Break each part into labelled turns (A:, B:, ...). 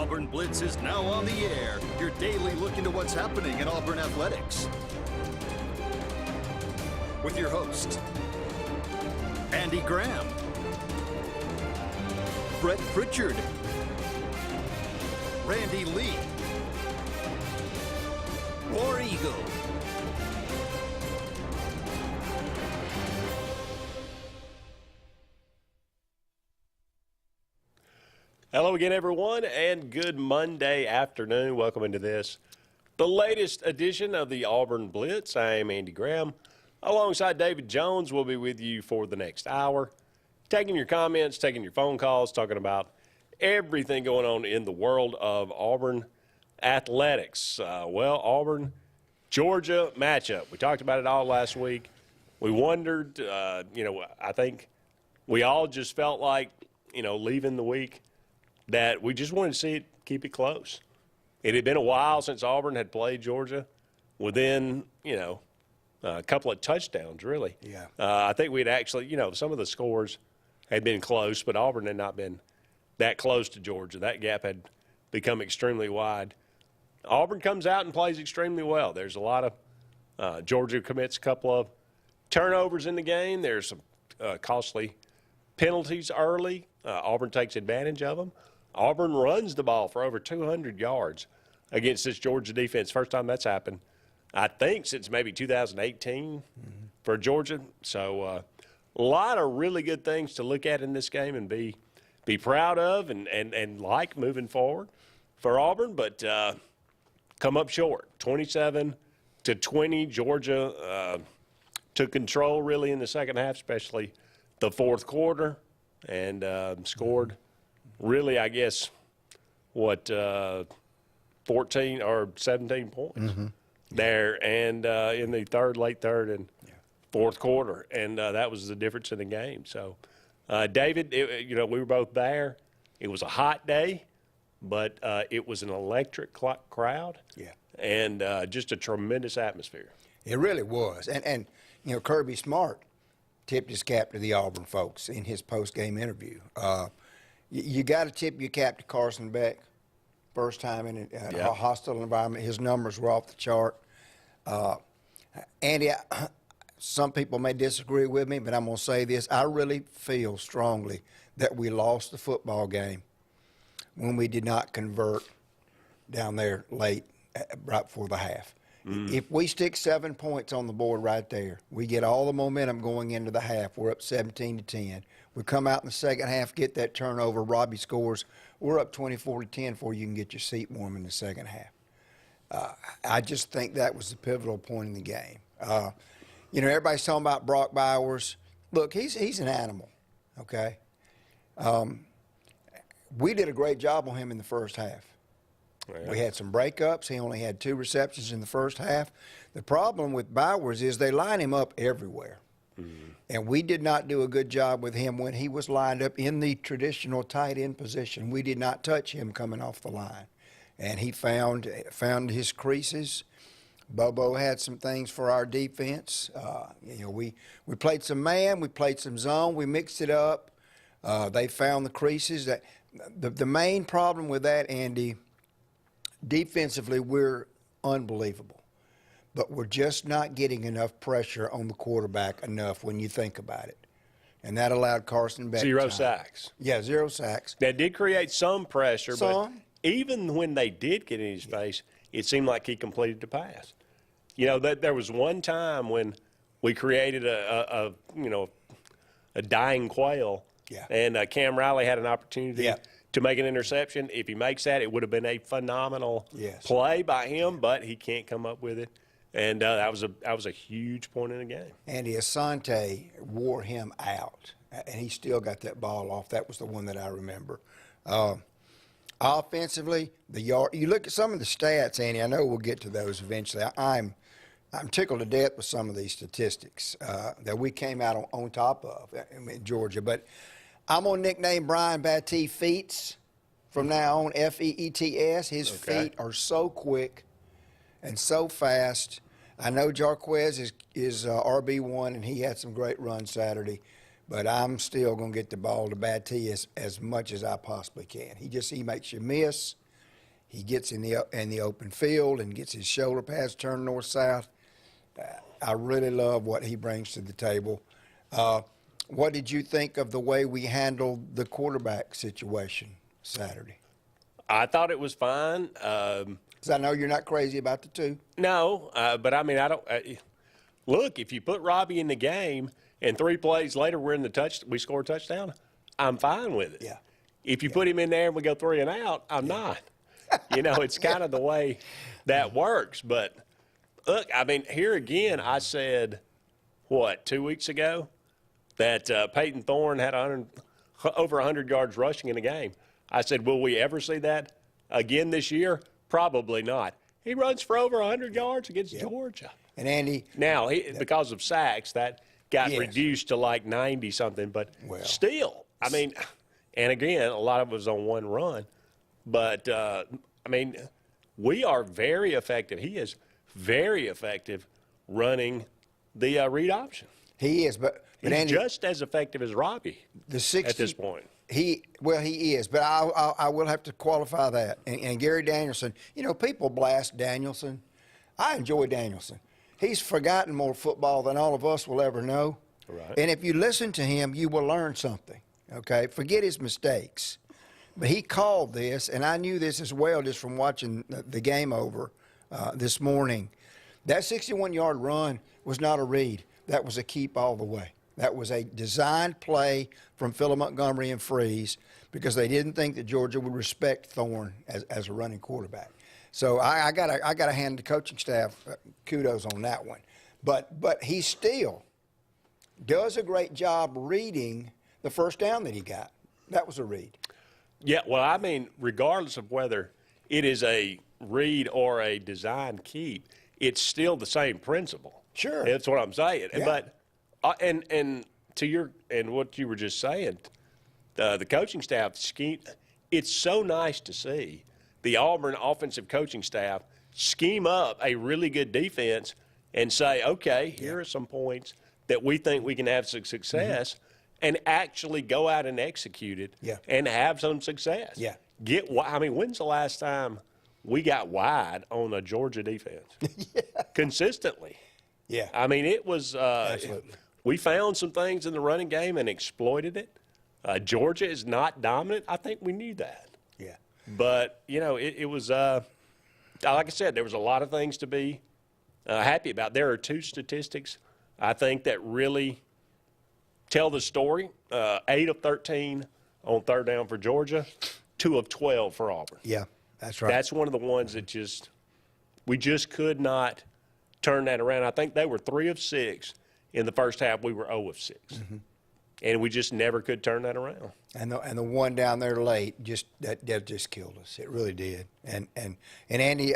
A: Auburn Blitz is now on the air, your daily look into what's happening in Auburn athletics. With your host, Andy Graham, Brett Pritchard, Randy Lee, War Eagle.
B: Hello again, everyone, and good Monday afternoon. Welcome into this, the latest edition of the Auburn Blitz. I am Andy Graham. Alongside David Jones, we'll be with you for the next hour, taking your comments, taking your phone calls, talking about everything going on in the world of Auburn athletics. Auburn, Georgia matchup. We talked about it all last week. We wondered, I think we all just felt like, leaving the week, that we just wanted to see it, keep it close. It had been a while since Auburn had played Georgia within, a couple of touchdowns, really.
C: Yeah.
B: I think we'd actually, some of the scores had been close, but Auburn had not been that close to Georgia. That gap had become extremely wide. Auburn comes out and plays extremely well. There's a lot of Georgia commits a couple of turnovers in the game. There's some costly penalties early. Auburn takes advantage of them. Auburn runs the ball for over 200 yards against this Georgia defense. First time that's happened, I think, since maybe 2018 for Georgia. So a lot of really good things to look at in this game and be proud of and like moving forward for Auburn. But come up short, 27-20. Georgia took control really in the second half, especially the fourth quarter, and scored really, I guess, 14 or 17 points there, and in the late third and fourth quarter, and that was the difference in the game. So, David, we were both there. It was a hot day, but it was an electric crowd, and just a tremendous atmosphere.
C: It really was, and Kirby Smart tipped his cap to the Auburn folks in his post-game interview. You got to tip your cap to Carson Beck. First time in a hostile environment. His numbers were off the chart. Andy, some people may disagree with me, but I'm going to say this. I really feel strongly that we lost the football game when we did not convert down there late, right before the half. If we stick 7 points on the board right there, we get all the momentum going into the half. We're up 17-10. We come out in the second half, get that turnover. Robbie scores. We're up 24-10 before you can get your seat warm in the second half. I just think that was the pivotal point in the game. Everybody's talking about Brock Bowers. Look, he's an animal, okay? We did a great job on him in the first half. Yeah. We had some breakups. He only had 2 receptions in the first half. The problem with Bowers is they line him up everywhere. And we did not do a good job with him when he was lined up in the traditional tight end position. We did not touch him coming off the line. And he found his creases. Bobo had some things for our defense. We played some man, we played some zone, we mixed it up. They found the creases. The main problem with that, Andy, defensively, we're unbelievable. But we're just not getting enough pressure on the quarterback enough when you think about it. And that allowed Carson Beck
B: 0 sacks.
C: Yeah, 0 sacks.
B: That did create some pressure, but even when they did get in his face, it seemed like he completed the pass. There was one time when we created a dying quail, and Cam Riley had an opportunity to make an interception. If he makes that, it would have been a phenomenal play by him, but he can't come up with it. And that was a huge point in the game.
C: Andy, Asante wore him out, and he still got that ball off. That was the one that I remember. Offensively, you look at some of the stats, Andy. I know we'll get to those eventually. I'm tickled to death with some of these statistics that we came out on top of in Georgia. But I'm going to nickname Brian Battie Feets from now on, F-E-E-T-S. His feet are so quick and so fast. I know Jarquez is RB1, and he had some great runs Saturday. But I'm still going to get the ball to Battie as much as I possibly can. He makes you miss. He gets in the open field and gets his shoulder pads turned north-south. I really love what he brings to the table. What did you think of the way we handled the quarterback situation Saturday?
B: I thought it was fine.
C: Because I know you're not crazy about the two.
B: No, but I mean, I don't. Look, if you put Robbie in the game and 3 plays later we score a touchdown, I'm fine with it.
C: Yeah.
B: If you put him in there and we go 3 and out, I'm not. It's kind of the way that works. But look, I mean, here again, I said, 2 weeks ago, that Peyton Thorne had over 100 yards rushing in a game. I said, will we ever see that again this year? Probably not. He runs for over 100 yards against Georgia.
C: And Andy.
B: Now, because of sacks, that got reduced to like 90-something. But still, I mean, and again, a lot of it was on one run. But, I mean, we are very effective. He is very effective running the read option.
C: He is, but
B: He's
C: Andy,
B: just as effective as Robbie at this point.
C: He is, but I will have to qualify that. And Gary Danielson, people blast Danielson. I enjoy Danielson. He's forgotten more football than all of us will ever know.
B: Right.
C: And if you listen to him, you will learn something, okay? Forget his mistakes. But he called this, and I knew this as well just from watching the game over this morning. That 61-yard run was not a read. That was a keep all the way. That was a designed play from Phillip Montgomery and Freeze because they didn't think that Georgia would respect Thorne as a running quarterback. So I got to hand the coaching staff kudos on that one. But he still does a great job reading the first down that he got. That was a read.
B: Yeah, well, I mean, regardless of whether it is a read or a design keep, it's still the same principle.
C: Sure.
B: That's what I'm saying.
C: Yeah.
B: But and what you were just saying, the coaching staff scheme. It's so nice to see the Auburn offensive coaching staff scheme up a really good defense and say, okay, here are some points that we think we can have some success, and actually go out and execute it and have some success.
C: Yeah.
B: When's the last time we got wide on a Georgia defense? Consistently.
C: Yeah.
B: I mean, it was
C: Absolutely.
B: We found some things in the running game and exploited it. Georgia is not dominant. I think we knew that.
C: Yeah.
B: But, it was, like I said, there was a lot of things to be happy about. There are 2 statistics, I think, that really tell the story. 8 of 13 on third down for Georgia, 2 of 12 for Auburn.
C: Yeah, that's right.
B: That's one of the ones that we just could not turn that around. I think they were 3 of 6 in the first half. We were 0 of 6. And we just never could turn that around.
C: And the one down there late that just killed us. It really did. And Andy,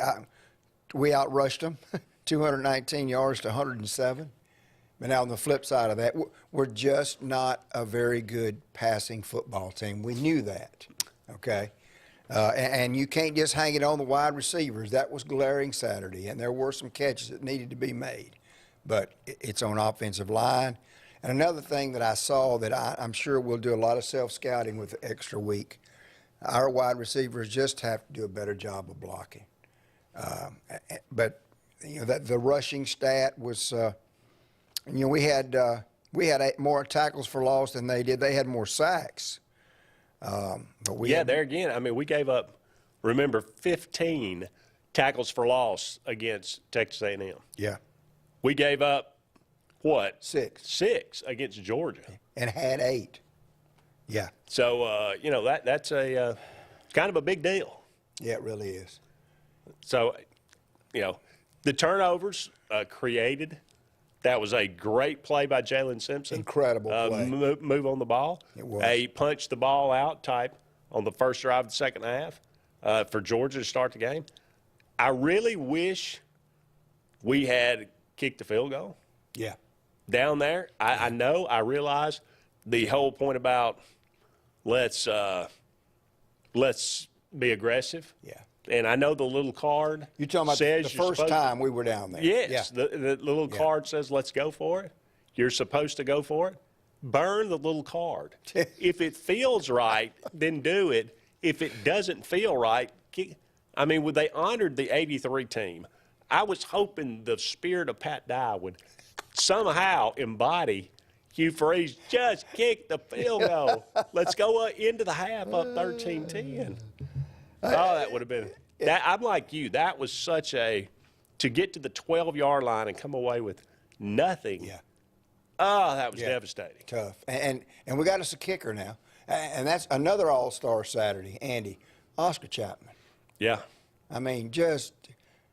C: we outrushed them, 219 yards to 107. But now on the flip side of that, we're just not a very good passing football team. We knew that. Okay. And you can't just hang it on the wide receivers. That was glaring Saturday, and there were some catches that needed to be made. But it's on offensive line. And another thing that I saw that I'm sure we'll do a lot of self-scouting with the extra week, our wide receivers just have to do a better job of blocking. But the rushing stat was, we had 8 more tackles for loss than they did. They had more sacks. But there again, I mean, we gave up, remember, 15 tackles for loss against Texas A&M. Yeah.
B: We gave up, what?
C: 6.
B: 6 against Georgia.
C: And had 8. Yeah.
B: So, that's a kind of a big deal.
C: Yeah, it really is.
B: So, the turnovers created. That was a great play by Jalen Simpson.
C: Incredible play.
B: Move on the ball.
C: It was.
B: A punch the ball out type on the first drive of the second half for Georgia to start the game. I really wish we had kicked the field goal.
C: Yeah.
B: Down there. I know, I realize the whole point about let's be aggressive.
C: Yeah.
B: And I know the little card
C: You're talking about
B: says
C: the first time we were down there.
B: Yes.
C: Yeah.
B: The little card says let's go for it. You're supposed to go for it. Burn the little card. If it feels right, then do it. If it doesn't feel right, I mean, when they honored the 83 team, I was hoping the spirit of Pat Dye would somehow embody Hugh Freeze. Just kick the field goal. Let's go into the half up 13-10. Oh, that would have been that. I'm like you. That was such a to get to the 12-yard line and come away with nothing.
C: Yeah.
B: Oh, that was devastating.
C: Tough. And we got us a kicker now. And that's another all-star Saturday, Andy, Oscar Chapman.
B: Yeah.
C: I mean, just,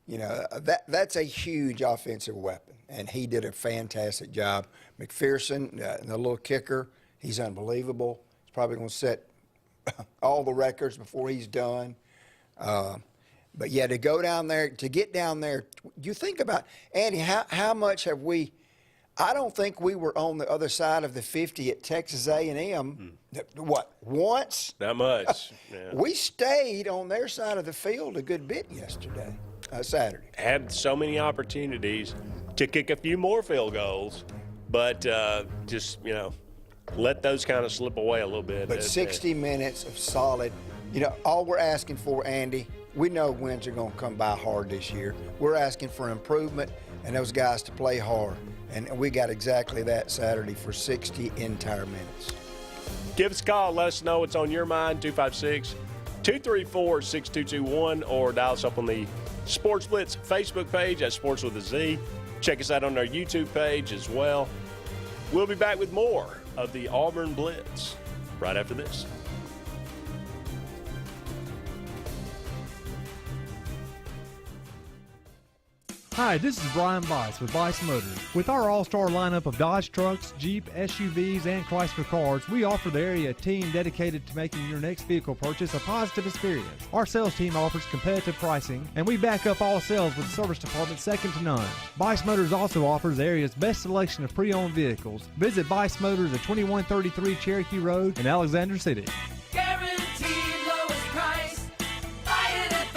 C: you know, that's a huge offensive weapon, and he did a fantastic job. McPherson, the little kicker, he's unbelievable. He's probably going to set all the records before he's done. But, yeah, to go down there, to get down there, you think about, Andy, how much have we – I don't think we were on the other side of the 50 at Texas A&M, what, once?
B: Not much. Yeah.
C: We stayed on their side of the field a good bit yesterday, Saturday.
B: Had so many opportunities to kick a few more field goals, but just, you know, let those kind of slip away a little bit.
C: But 60 minutes of solid, you know, all we're asking for, Andy, we know wins are going to come by hard this year. We're asking for improvement and those guys to play hard. And we got exactly that Saturday for 60 entire minutes.
B: Give us a call. Let us know what's on your mind, 256-234-6221, or dial us up on the Sports Blitz Facebook page at Sports with a Z. Check us out on our YouTube page as well. We'll be back with more of the Auburn Blitz right after this.
D: Hi, this is Brian Bice with Bice Motors. With our all-star lineup of Dodge trucks, Jeep, SUVs, and Chrysler cars, we offer the area a team dedicated to making your next vehicle purchase a positive experience. Our sales team offers competitive pricing, and we back up all sales with a service department second to none. Bice Motors also offers the area's best selection of pre-owned vehicles. Visit Bice Motors at 2133 Cherokee Road in Alexander City.
E: Guaranteed lowest price. Buy it at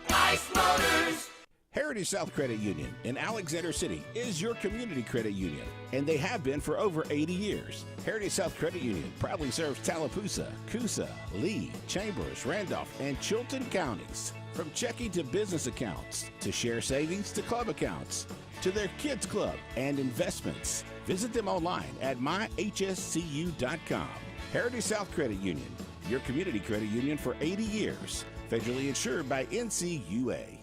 E: Bice Motors.
F: Heritage South Credit Union in Alexander City is your community credit union, and they have been for over 80 years. Heritage South Credit Union proudly serves Tallapoosa, Coosa, Lee, Chambers, Randolph, and Chilton counties. From checking to business accounts, to share savings to club accounts, to their kids club and investments. Visit them online at myhscu.com. Heritage South Credit Union, your community credit union for 80 years. Federally insured by NCUA.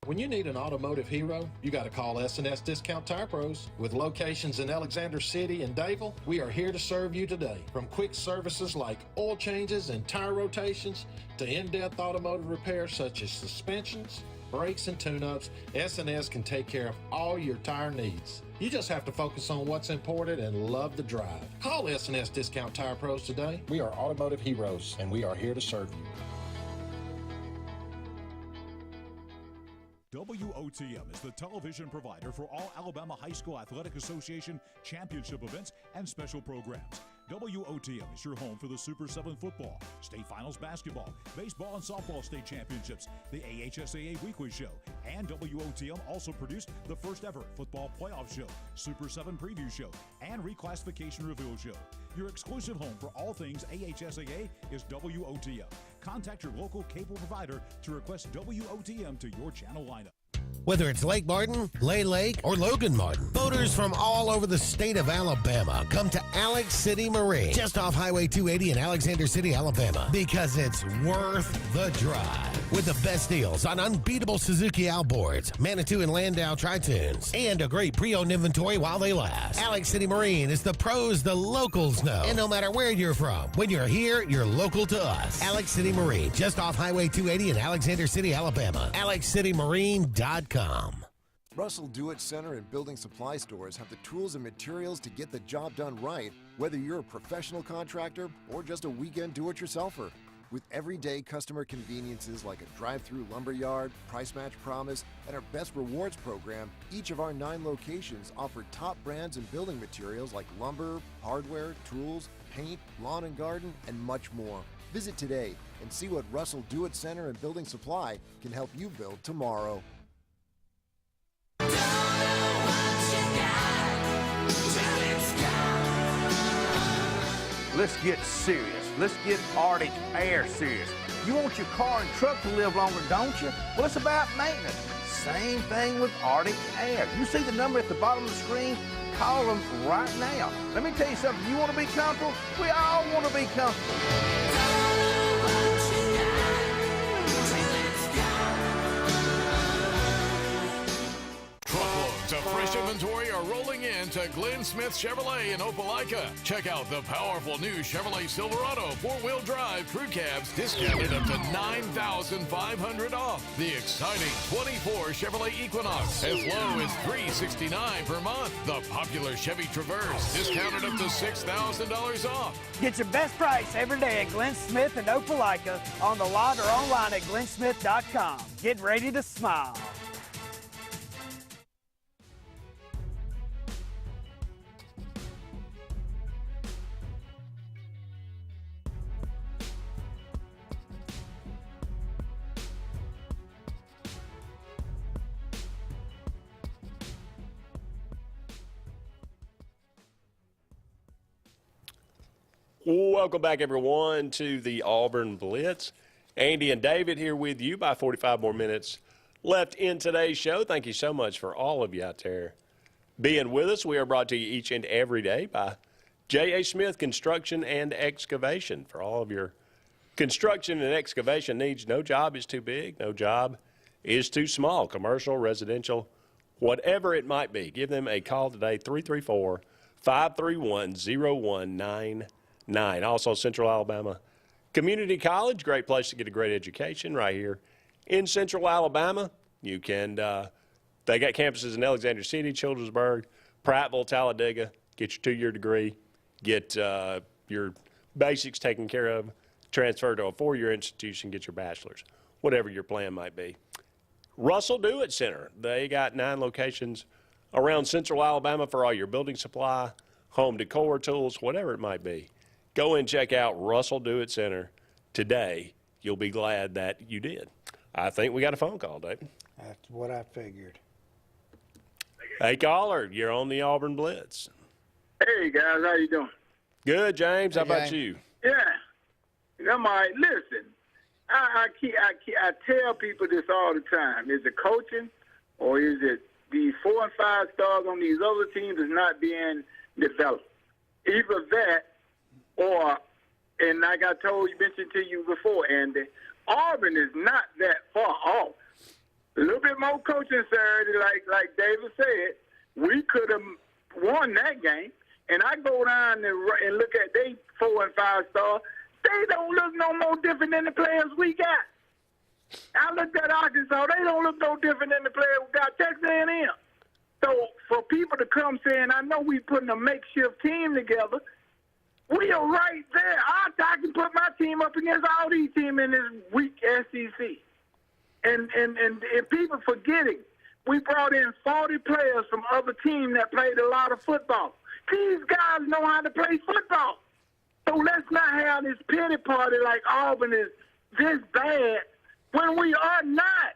G: When you need an automotive hero, you got to call S&S Discount Tire Pros. With locations in Alexander City and Dayville, we are here to serve you today. From quick services like oil changes and tire rotations to in-depth automotive repairs such as suspensions, brakes, and tune-ups, S&S can take care of all your tire needs. You just have to focus on what's important and love the drive. Call S&S Discount Tire Pros today. We are automotive heroes, and we are here to serve you.
H: WOTM is the television provider for all Alabama High School Athletic Association championship events and special programs. WOTM is your home for the Super 7 football, state finals basketball, baseball and softball state championships, the AHSAA weekly show, and WOTM also produced the first ever football playoff show, Super 7 preview show, and reclassification reveal show. Your exclusive home for all things AHSAA is WOTM. Contact your local cable provider to request WOTM to your channel lineup.
I: Whether it's Lake Martin, Lay Lake, or Logan Martin, boaters from all over the state of Alabama come to Alex City Marine, just off Highway 280 in Alexander City, Alabama, because it's worth the drive. With the best deals on unbeatable Suzuki outboards, Manitou and Landau Tritoons, and a great pre-owned inventory while they last. Alex City Marine is the pros the locals know. And no matter where you're from, when you're here, you're local to us. Alex City Marine, just off Highway 280 in Alexander City, Alabama. AlexCityMarine.com.
J: Russell Do-It Center and building supply stores have the tools and materials to get the job done right, whether you're a professional contractor or just a weekend do-it-yourselfer. With everyday customer conveniences like a drive-through lumberyard, price match promise, and our Best Rewards program, each of our 9 locations offer top brands and building materials like lumber, hardware, tools, paint, lawn and garden, and much more. Visit today and see what Russell Do-It Center and Building Supply can help you build tomorrow.
K: Let's get serious. Let's get Arctic Air serious. You want your car and truck to live longer, don't you? Well, it's about maintenance. Same thing with Arctic Air. You see the number at the bottom of the screen? Call them right now. Let me tell you something. You want to be comfortable? We all want to be comfortable.
L: Truckloads of fresh inventory are rolling in to Glenn Smith Chevrolet in Opelika. Check out the powerful new Chevrolet Silverado 4-wheel drive crew cabs discounted up to $9,500 off. The exciting 24 Chevrolet Equinox as low as $369 per month. The popular Chevy Traverse discounted up to $6,000 off.
M: Get your best price every day at Glenn Smith and Opelika on the lot or online at glennsmith.com. Get ready to smile.
B: Welcome back, everyone, to the Auburn Blitz. Andy and David here with you. By 45 more minutes left in today's show. Thank you so much for all of you out there being with us. We are brought to you each and every day by J.A. Smith Construction and Excavation. For all of your construction and excavation needs, no job is too big, no job is too small. Commercial, residential, whatever it might be. Give them a call today, 334-531-0199. Also, Central Alabama Community College, great place to get a great education right here in Central Alabama. You can, they got campuses in Alexander City, Childersburg, Prattville, Talladega. Get your 2-year degree, get your basics taken care of, transfer to a 4-year institution, get your bachelor's, whatever your plan might be. Russell Do-It Center, they got 9 locations around Central Alabama for all your building supply, home decor tools, whatever it might be. Go and check out Russell Do-It Center today. You'll be glad that you did. I think we got a phone call, Dave.
C: That's what I figured.
B: Hey, caller, you're on the Auburn Blitz.
N: Hey, guys, how you doing?
B: Good, James. How about you?
N: Yeah, I'm all right. Listen, I tell people this all the time. Is it coaching or is it these 4 and 5 stars on these other teams is not being developed? Either that or, and like I mentioned to you before, Andy, Auburn is not that far off. A little bit more coaching Saturday, like David said, we could have won that game. And I go down and look at they 4 and 5 stars. They don't look no more different than the players we got. I looked at Arkansas. They don't look no different than the players we got. Texas A&M. So for people to come saying, I know we putting a makeshift team together, we are right there. I can put my team up against all these teams in this weak SEC. And people forgetting, we brought in 40 players from other teams that played a lot of football. These guys know how to play football. So let's not have this pity party like Auburn is this bad when we are not.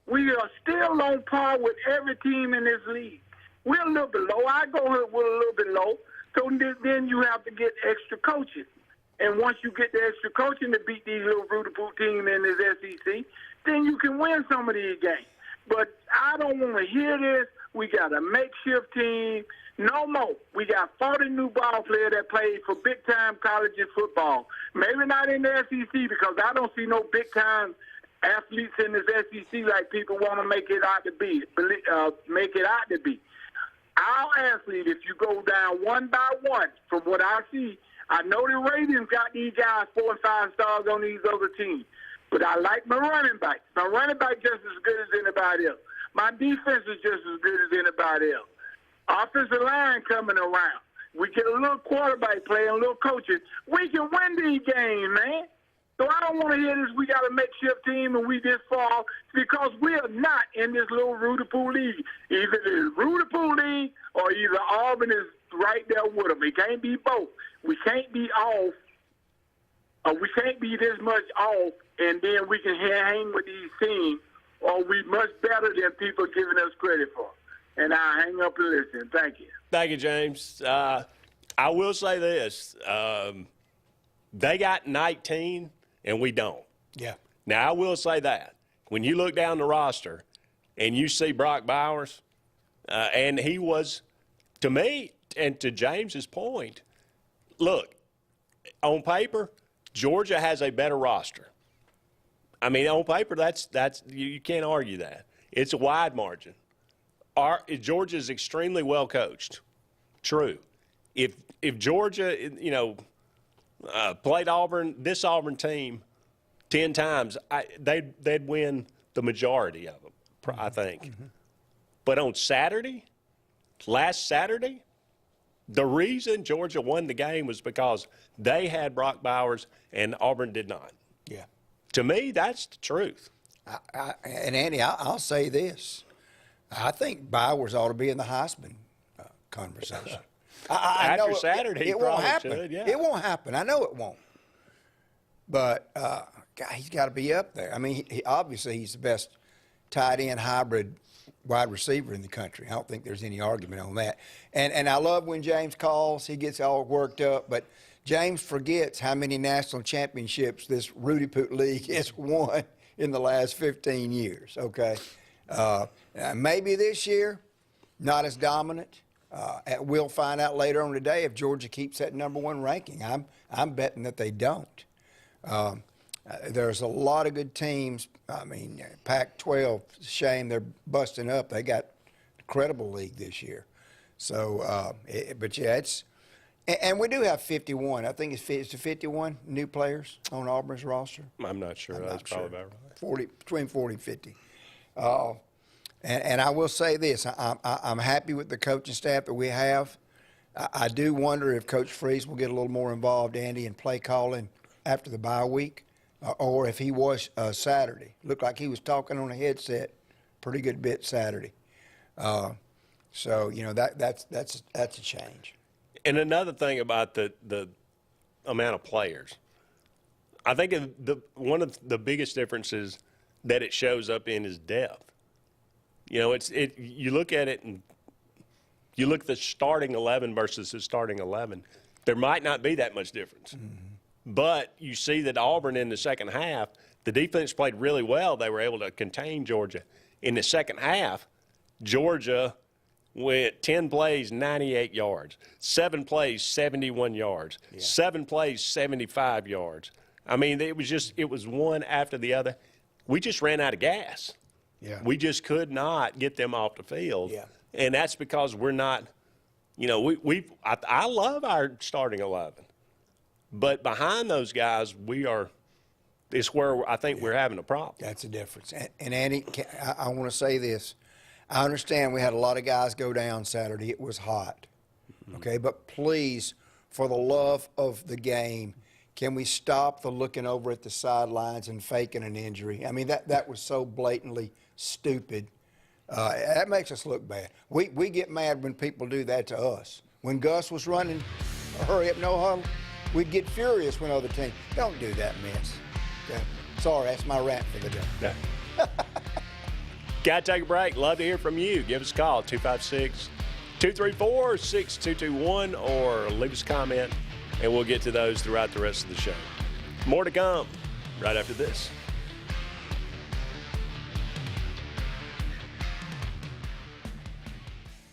N: We are still on par with every team in this league. We're a little bit low. I go here with a little bit low. So then you have to get extra coaching. And once you get the extra coaching to beat these little Rudapoo teams in this SEC, then you can win some of these games. But I don't want to hear this. We got a makeshift team. No more. We got 40 new ball players that played for big-time colleges football. Maybe not in the SEC because I don't see no big-time athletes in this SEC like people want to make it out to be. Our athlete, if you go down one by one, from what I see, I know the ratings got these guys 4 and 5 stars on these other teams. But I like my running back. My running back just as good as anybody else. My defense is just as good as anybody else. Offensive line coming around. We get a little quarterback play and a little coaching. We can win these games, man. So I don't want to hear this, we got a makeshift team and we this fall, because we are not in this little Rudapoo league. Either the Rudapoo league or either Auburn is right there with them. It can't be both. We can't be off, or we can't be this much off, and then we can hang with these teams, or we much better than people giving us credit for. And I'll hang up and listen. Thank you.
B: Thank you, James. I will say this. They got 19, and we don't.
C: Yeah.
B: Now, I will say that. When you look down the roster and you see Brock Bowers, and he was, to me, and to James's point, look, on paper, Georgia has a better roster. I mean, on paper, that's you can't argue that. It's a wide margin. Georgia is extremely well coached. True. If Georgia, played Auburn, this Auburn team 10 times, they'd win the majority of them, I think. Mm-hmm. But on last Saturday, the reason Georgia won the game was because they had Brock Bowers and Auburn did not.
C: Yeah.
B: To me, that's the truth.
C: And Andy, I'll say this. I think Bowers ought to be in the Heisman conversation. I know
B: Saturday,
C: it won't happen.
B: Should, yeah.
C: It won't happen. I know it won't. But God, he's got to be up there. I mean, obviously he's the best tight end hybrid wide receiver in the country. I don't think there's any argument on that. And I love when James calls. He gets all worked up. But James forgets how many national championships this Rudy Poot League has won in the last 15 years, okay? Maybe this year, not as dominant. We'll find out later on today if Georgia keeps that #1 ranking. I'm betting that they don't. There's a lot of good teams. I mean, Pac-12, shame they're busting up. They got an incredible league this year. So, but yeah, and we do have 51. I think it's 51 new players on Auburn's roster.
B: I'm not sure. That's probably about right.
C: Between 40 and 50. And I will say this, I'm happy with the coaching staff that we have. I do wonder if Coach Freeze will get a little more involved, Andy, in play calling after the bye week, or if he was Saturday. Looked like he was talking on a headset pretty good bit Saturday. So, that's a change.
B: And another thing about the amount of players, I think one of the biggest differences that it shows up in is depth. You look at it and you look at the starting 11 versus the starting 11, there might not be that much difference. Mm-hmm. But you see that Auburn in the second half, the defense played really well. They were able to contain Georgia. In the second half, Georgia went 10 plays, 98 yards, 7 plays, 71 yards, 7 plays, 75 yards. I mean, it was one after the other. We just ran out of gas.
C: Yeah.
B: We just could not get them off the field.
C: Yeah.
B: And that's because we're not, I love our starting 11. But behind those guys, it's where I think we're having a problem.
C: That's the difference. And Andy, I want to say this. I understand we had a lot of guys go down Saturday. It was hot. Mm-hmm. Okay, but please, for the love of the game, can we stop the looking over at the sidelines and faking an injury? I mean, that was so blatantly stupid. That makes us look bad. We get mad when people do that to us. When Gus was running a hurry up, no huddle, we'd get furious when other teams. Don't do that mess. Okay. Sorry, that's my rant for the day.
B: Yeah. Got to take a break. Love to hear from you. Give us a call, 256-234-6221, or leave us a comment, and we'll get to those throughout the rest of the show. More to come right after this.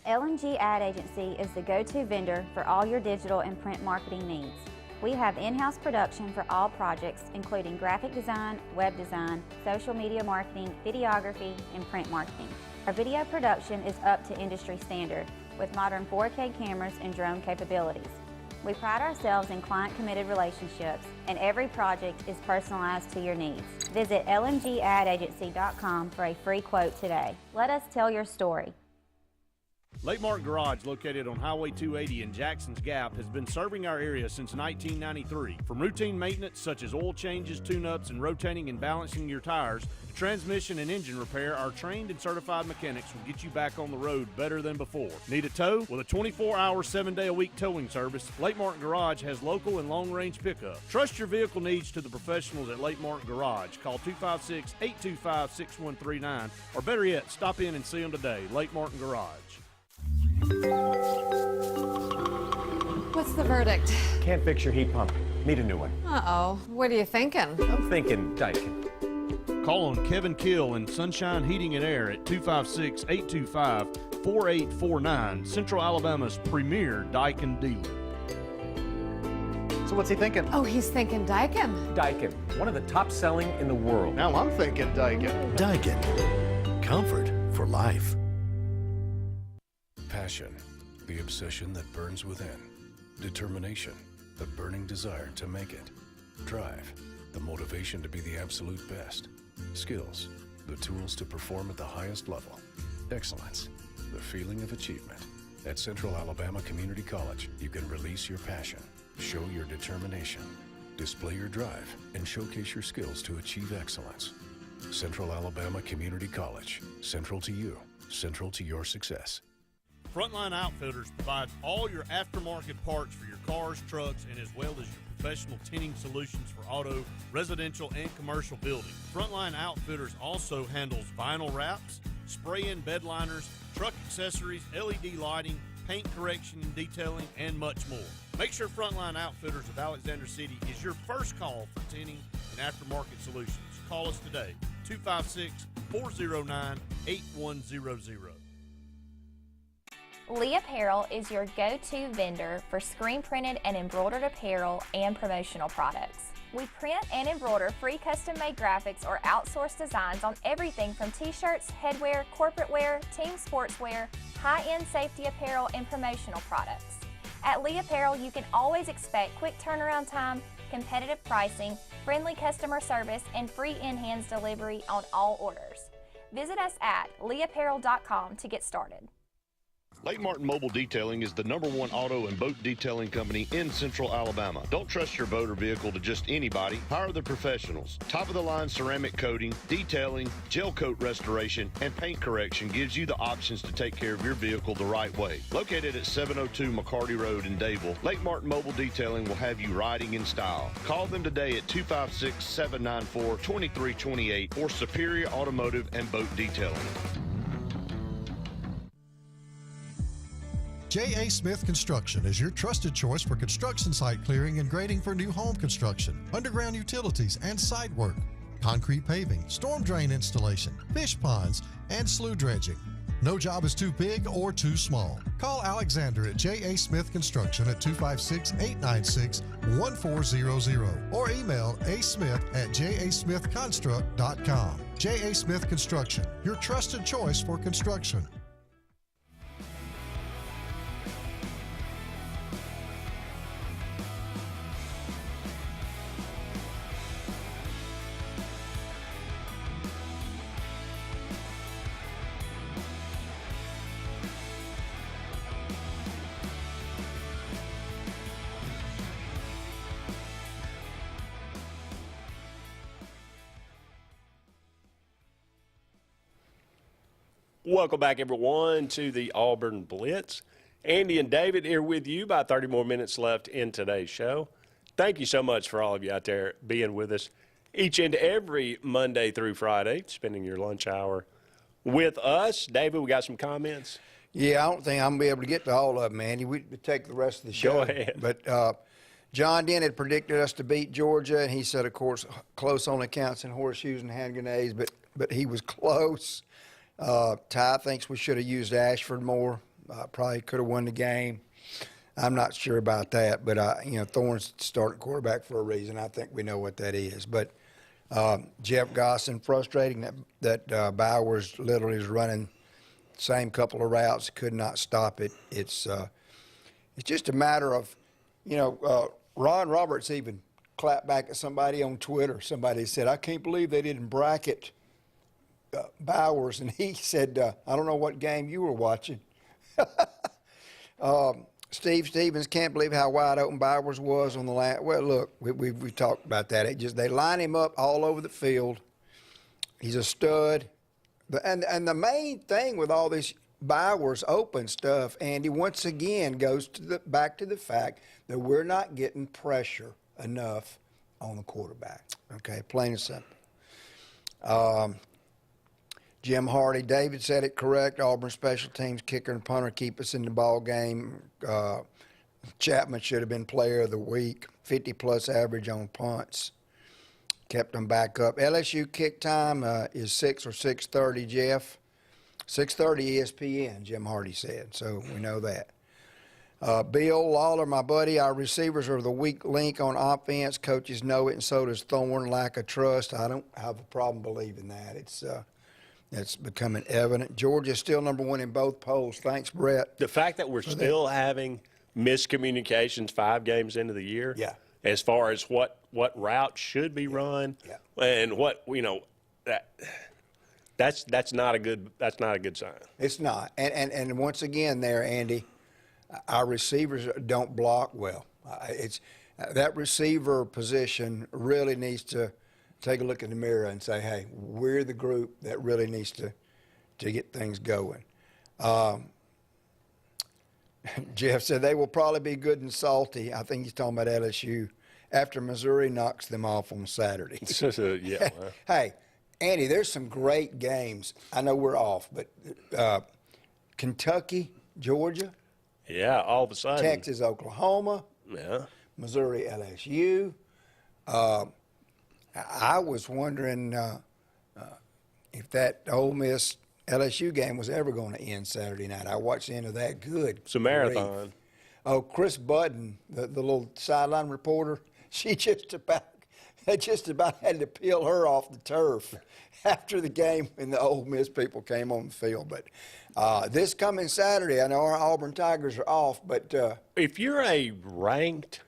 O: LMG Ad Agency is the go-to vendor for all your digital and print marketing needs. We have in-house production for all projects, including graphic design, web design, social media marketing, videography, and print marketing. Our video production is up to industry standard with modern 4K cameras and drone capabilities. We pride ourselves in client-committed relationships, and every project is personalized to your needs. Visit lmgadagency.com for a free quote today. Let us tell your story.
P: Lake Martin Garage, located on Highway 280 in Jackson's Gap, has been serving our area since 1993. From routine maintenance such as oil changes, tune-ups, and rotating and balancing your tires, to transmission and engine repair, our trained and certified mechanics will get you back on the road better than before. Need a tow? With a 24-hour, 7-day-a-week towing service, Lake Martin Garage has local and long-range pickup. Trust your vehicle needs to the professionals at Lake Martin Garage. Call 256-825-6139, or better yet, stop in and see them today. Lake Martin Garage.
Q: What's the verdict?
R: Can't fix your heat pump.
Q: Need a new one.
R: Uh-oh. What are you thinking?
Q: I'm thinking Daikin.
P: Call on Kevin Kill and Sunshine Heating and Air at 256-825-4849, Central Alabama's premier Daikin dealer.
Q: So what's he thinking?
R: Oh, he's thinking Daikin.
Q: Daikin, one of the top selling in the world.
G: Now I'm thinking Daikin.
I: Daikin. Comfort for life.
S: Passion, the obsession that burns within. Determination, the burning desire to make it. Drive, the motivation to be the absolute best. Skills, the tools to perform at the highest level. Excellence, the feeling of achievement. At Central Alabama Community College, you can release your passion, show your determination, display your drive, and showcase your skills to achieve excellence. Central Alabama Community College, central to you, central to your success.
P: Frontline Outfitters provides all your aftermarket parts for your cars, trucks, and as well as your professional tinting solutions for auto, residential, and commercial buildings. Frontline Outfitters also handles vinyl wraps, spray-in bed liners, truck accessories, LED lighting, paint correction and detailing, and much more. Make sure Frontline Outfitters of Alexander City is your first call for tinting and aftermarket solutions. Call us today, 256-409-8100.
T: Lee Apparel is your go-to vendor for screen printed and embroidered apparel and promotional products. We print and embroider free custom-made graphics or outsourced designs on everything from t-shirts, headwear, corporate wear, team sportswear, high-end safety apparel, and promotional products. At Lee Apparel, you can always expect quick turnaround time, competitive pricing, friendly customer service, and free in-hands delivery on all orders. Visit us at leeapparel.com to get started.
U: Lake Martin Mobile Detailing is the #1 auto and boat detailing company in Central Alabama. Don't trust your boat or vehicle to just anybody. Hire the professionals. Top-of-the-line ceramic coating, detailing, gel coat restoration, and paint correction gives you the options to take care of your vehicle the right way. Located at 702 McCarty Road in Dayville, Lake Martin Mobile Detailing will have you riding in style. Call them today at 256-794-2328 or Superior Automotive and Boat Detailing.
V: J.A. Smith Construction is your trusted choice for construction site clearing and grading for new home construction, underground utilities and site work, concrete paving, storm drain installation, fish ponds, and slough dredging. No job is too big or too small. Call Alexander at J.A. Smith Construction at 256-896-1400 or email asmith@jasmithconstruct.com. J.A. Smith Construction, your trusted choice for construction.
B: Welcome back, everyone, to the Auburn Blitz. Andy and David here with you. About 30 more minutes left in today's show. Thank you so much for all of you out there being with us each and every Monday through Friday, spending your lunch hour with us. David, we got some comments?
C: Yeah, I don't think I'm going to be able to get to all of them, Andy. We take the rest of the show.
B: Go ahead.
C: But John Dent had predicted us to beat Georgia, and he said, of course, close only counts in horseshoes and hand grenades, but he was close. Ty thinks we should have used Ashford more. Probably could have won the game. I'm not sure about that, but Thorne's starting quarterback for a reason. I think we know what that is. But Jeff Gosson, frustrating that Bowers literally is running the same couple of routes, could not stop it. It's just a matter of, Ron Roberts even clapped back at somebody on Twitter. Somebody said, I can't believe they didn't bracket Bowers, and he said, I don't know what game you were watching. Steve Stevens can't believe how wide open Bowers was on the last. Well, look, we talked about that. They line him up all over the field. He's a stud. And the main thing with all this Bowers open stuff, Andy, once again goes back to the fact that we're not getting pressure enough on the quarterback. Okay, plain and simple. Jim Hardy, David said it correct. Auburn special teams kicker and punter keep us in the ball game. Chapman should have been player of the week, 50-plus average on punts. Kept them back up. LSU kick time is 6 or 6:30, Jeff. 6:30 ESPN, Jim Hardy said, so we know that. Bill Lawler, my buddy, our receivers are the weak link on offense. Coaches know it, and so does Thorne. Lack of trust. I don't have a problem believing that. It's becoming evident. Georgia's still number one in both polls. Thanks, Brett.
B: The fact that we're still having miscommunications 5 games into the year,
C: yeah,
B: as far as what route should be run, and what that's not a good sign.
C: It's not. And once again, there, Andy, our receivers don't block well. That receiver position really needs to take a look in the mirror and say, hey, we're the group that really needs to get things going. Jeff said they will probably be good and salty. I think he's talking about LSU after Missouri knocks them off on Saturday.
B: Yeah.
C: Hey, Andy, there's some great games. I know we're off, but Kentucky, Georgia.
B: Yeah, all of a sudden.
C: Texas, Oklahoma.
B: Yeah.
C: Missouri, LSU. I was wondering if that Ole Miss LSU game was ever going to end Saturday night. I watched the end of that. Good.
B: It's a marathon.
C: Grief. Oh, Chris Budden, the little sideline reporter, she just about had to peel her off the turf after the game when the Ole Miss people came on the field. But this coming Saturday, I know our Auburn Tigers are off, but
B: if you're a ranked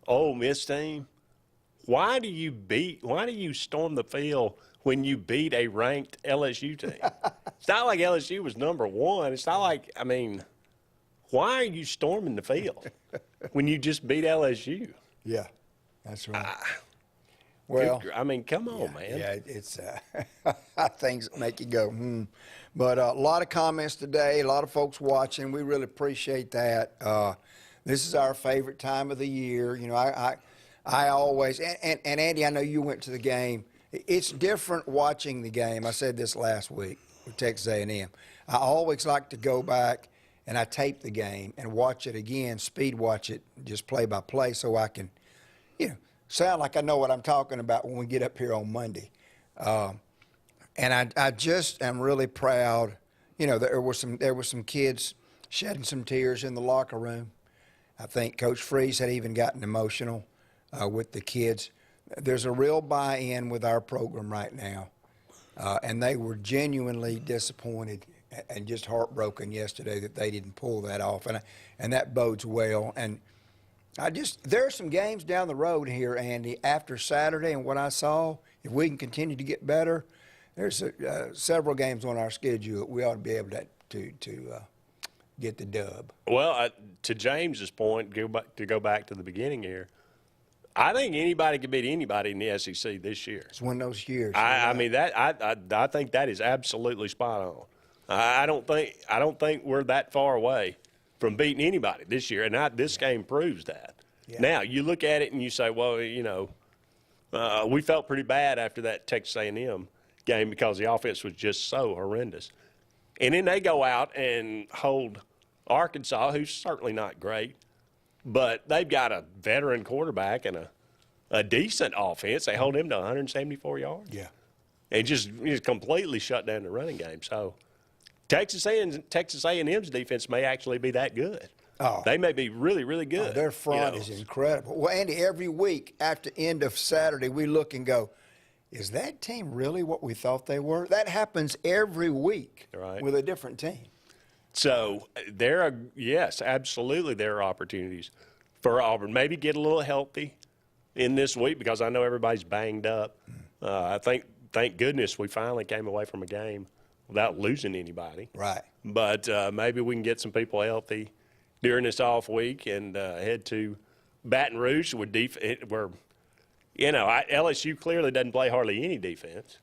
B: Ole Miss team, why do you storm the field when you beat a ranked LSU team? It's not like LSU was number one. It's not like, why are you storming the field when you just beat LSU?
C: Yeah, that's right. Well,
B: come on, man.
C: Yeah, it's things that make you go, But a lot of comments today, a lot of folks watching. We really appreciate that. This is our favorite time of the year. You know, I always, and Andy, I know you went to the game. It's different watching the game. I said this last week with Texas A&M. I always like to go back and I tape the game and watch it again, speed watch it, just play by play, so I can, sound like I know what I'm talking about when we get up here on Monday. And I just am really proud. There were some kids shedding some tears in the locker room. I think Coach Freeze had even gotten emotional with the kids. There's a real buy-in with our program right now, and they were genuinely disappointed and just heartbroken yesterday that they didn't pull that off, and that bodes well. And there are some games down the road here, Andy, after Saturday and what I saw. If we can continue to get better, there's several games on our schedule that we ought to be able to get the dub.
B: Well, to James's point, to go back to the beginning here, I think anybody can beat anybody in the SEC this year.
C: It's one of those years.
B: I think that is absolutely spot on. I don't think we're that far away from beating anybody this year, and this game proves that. Yeah. Now you look at it and you say, well, we felt pretty bad after that Texas A&M game because the offense was just so horrendous, and then they go out and hold Arkansas, who's certainly not great, but they've got a veteran quarterback and a decent offense. They hold him to 174 yards.
C: Yeah,
B: and just completely shut down the running game. So Texas A&M's defense may actually be that good.
C: Oh,
B: they may be really, really good.
C: Their front is incredible. Well, Andy, every week after end of Saturday, we look and go, is that team really what we thought they were? That happens every week with a different team.
B: So yes, absolutely there are opportunities for Auburn. Maybe get a little healthy in this week because I know everybody's banged up. I think, thank goodness, we finally came away from a game without losing anybody.
C: Right.
B: But maybe we can get some people healthy during this off week and head to Baton Rouge where LSU clearly doesn't play hardly any defense.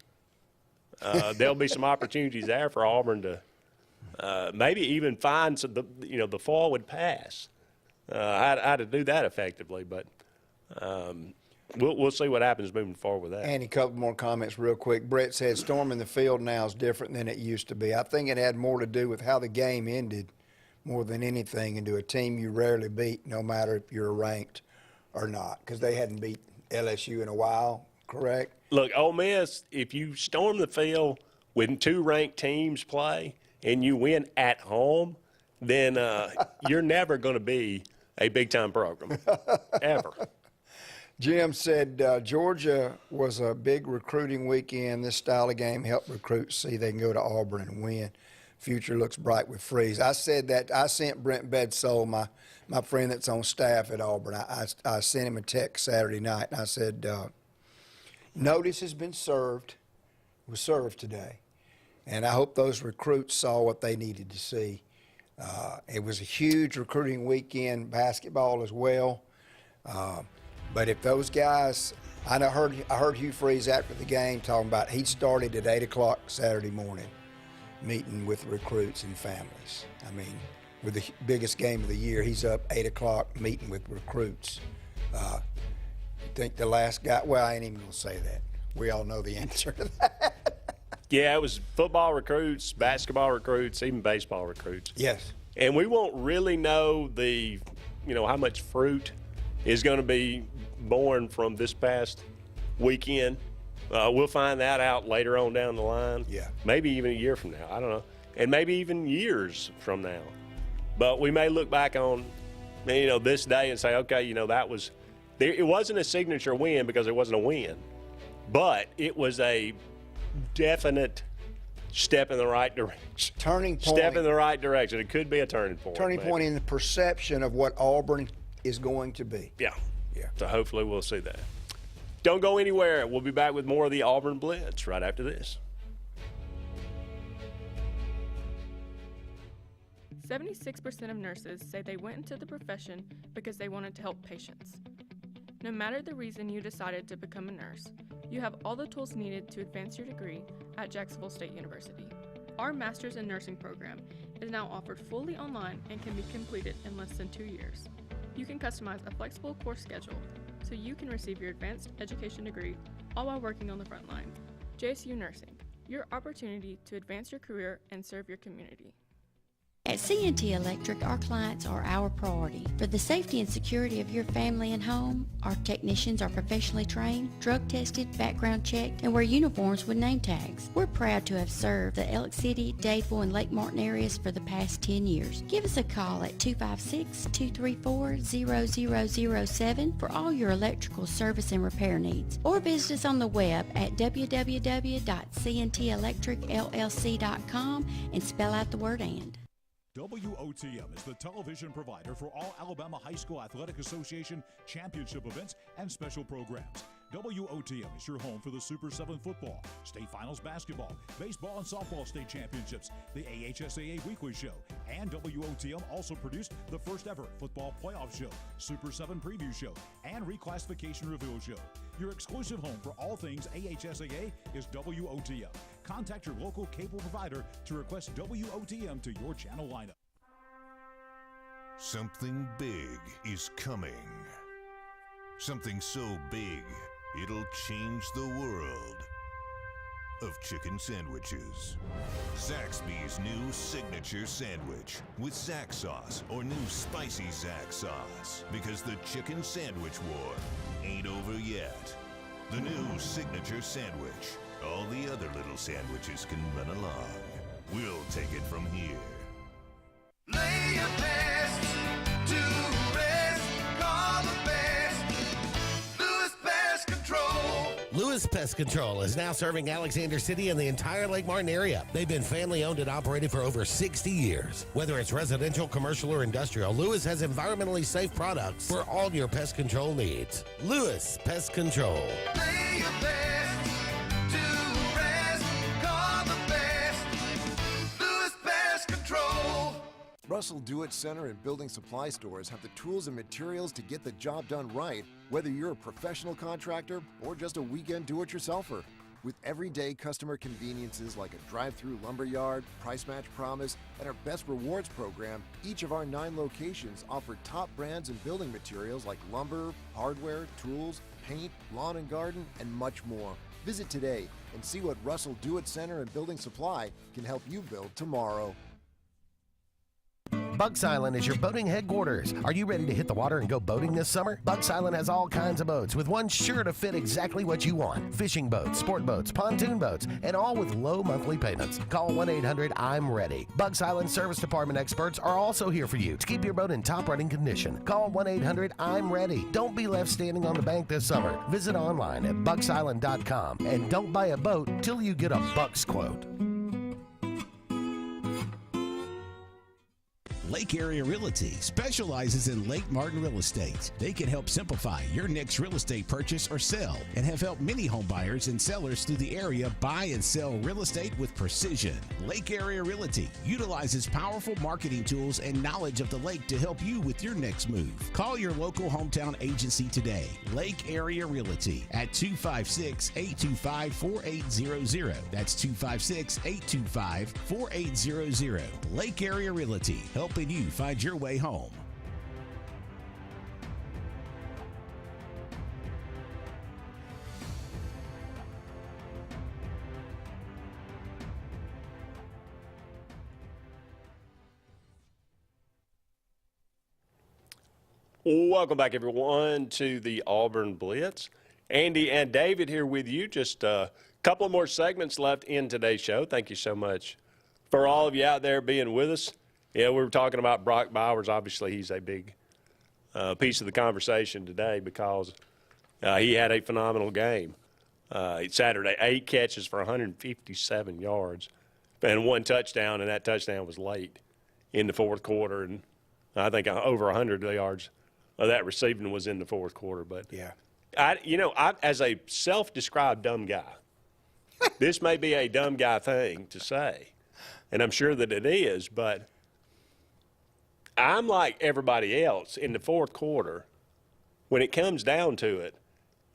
B: There'll be some opportunities there for Auburn to maybe even find the forward pass. How to do that effectively, but we'll see what happens moving forward with that.
C: And a couple more comments real quick. Brett said storming the field now is different than it used to be. I think it had more to do with how the game ended more than anything into a team you rarely beat, no matter if you're ranked or not, because they hadn't beat LSU in a while, correct?
B: Look, Ole Miss, if you storm the field when 2 ranked teams play and you win at home, then you're never going to be a big-time program, ever.
C: Jim said Georgia was a big recruiting weekend. This style of game helped recruits see they can go to Auburn and win. Future looks bright with Freeze. I said that. I sent Brent Bedsole, my friend that's on staff at Auburn, I sent him a text Saturday night, and I said, notice has been served, was served today. And I hope those recruits saw what they needed to see. It was a huge recruiting weekend, basketball as well. But if those guys, I heard Hugh Freeze after the game talking about he started at 8 o'clock Saturday morning, meeting with recruits and families. I mean, with the biggest game of the year, he's up 8 o'clock meeting with recruits. I think the last guy, well, I ain't even gonna say that. We all know the answer to that.
B: Yeah, it was football recruits, basketball recruits, even baseball recruits.
C: Yes.
B: And we won't really know how much fruit is going to be born from this past weekend. We'll find that out later on down the line.
C: Yeah.
B: Maybe even a year from now. I don't know. And maybe even years from now. But we may look back on, this day and say, okay, it wasn't a signature win because it wasn't a win. But it was a definite step in the right direction.
C: Turning point.
B: Step in the right direction. It could be a turning point.
C: Turning point in the perception of what Auburn is going to be.
B: Yeah. So hopefully we'll see that. Don't go anywhere. We'll be back with more of the Auburn Blitz right after this.
A: 76% of nurses say they went into the profession because they wanted to help patients. No matter the reason you decided to become a nurse, you have all the tools needed to advance your degree at Jacksonville State University. Our Master's in Nursing program is now offered fully online and can be completed in less than 2 years. You can customize a flexible course schedule so you can receive your advanced education degree all while working on the front line. JSU Nursing, your opportunity to advance your career and serve your community.
D: At C&T Electric, our clients are our priority. For the safety and security of your family and home, our technicians are professionally trained, drug tested, background checked, and wear uniforms with name tags. We're proud to have served the Elk City, Dadeville, and Lake Martin areas for the past 10 years. Give us a call at 256-234-0007 for all your electrical service and repair needs, or visit us on the web at www.cntelectricllc.com and spell out the word "and."
H: WOTM is the television provider for all Alabama High School Athletic Association championship events and special programs. WOTM is your home for the Super 7 football, state finals basketball, baseball and softball state championships, the AHSAA weekly show, and WOTM also produced the first ever football playoff show, Super 7 preview show, and reclassification reveal show. Your exclusive home for all things AHSAA is WOTM. Contact your local cable provider to request WOTM to your channel lineup.
W: Something big is coming. Something so big, it'll change the world of chicken sandwiches. Zaxby's new signature sandwich with Zax sauce or new spicy Zax sauce, because the chicken sandwich war ain't over yet. The new signature sandwich. All the other little sandwiches can run along. We'll take it from here.
E: Lay your best to rest. Call the best. Lewis Pest Control.
I: Lewis Pest Control is now serving Alexander City and the entire Lake Martin area. They've been family owned and operated for over 60 years. Whether it's residential, commercial, or industrial, Lewis has environmentally safe products for all your pest control needs. Lewis Pest Control.
E: Lay your best to rest. Call the best. Lewis Pest Control.
J: Russell Do-It Center and building supply stores have the tools and materials to get the job done right, whether you're a professional contractor or just a weekend do-it-yourselfer. With everyday customer conveniences like a drive-through lumberyard, price match promise, and our best rewards program, each of our 9 locations offer top brands and building materials like lumber, hardware, tools, paint, lawn and garden, and much more. Visit today and see what Russell Do-It Center and Building Supply can help you build tomorrow.
I: Bucks Island is your boating headquarters. Are you ready to hit the water and go boating this summer? Bucks Island has all kinds of boats, with one sure to fit exactly what you want. Fishing boats, sport boats, pontoon boats, and all with low monthly payments. Call 1-800-I'm-READY. Bucks Island Service Department experts are also here for you to keep your boat in top running condition. Call 1-800-I'm-READY. Don't be left standing on the bank this summer. Visit online at bucksisland.com and don't buy a boat till you get a Bucks quote.
F: Lake Area Realty specializes in Lake Martin real estate. They can help simplify your next real estate purchase or sell and have helped many home buyers and sellers through the area buy and sell real estate with precision. Lake Area Realty utilizes powerful marketing tools and knowledge of the lake to help you with your next move. Call your local hometown agency today, Lake Area Realty, at 256-825-4800. That's 256-825-4800. Lake Area Realty, helping you find your way home.
B: Welcome back, everyone, to the Auburn Blitz. Andy and David here with you. Just a couple more segments left in today's show. Thank you so much for all of you out there being with us. Yeah, we were talking about Brock Bowers. Obviously, he's a big piece of the conversation today because he had a phenomenal game. Saturday, 8 catches for 157 yards and 1 touchdown, and that touchdown was late in the fourth quarter. And I think over 100 yards of that receiving was in the fourth quarter. But
C: yeah,
B: I as a self-described dumb guy, this may be a dumb guy thing to say, and I'm sure that it is, but I'm like everybody else in the fourth quarter when it comes down to it,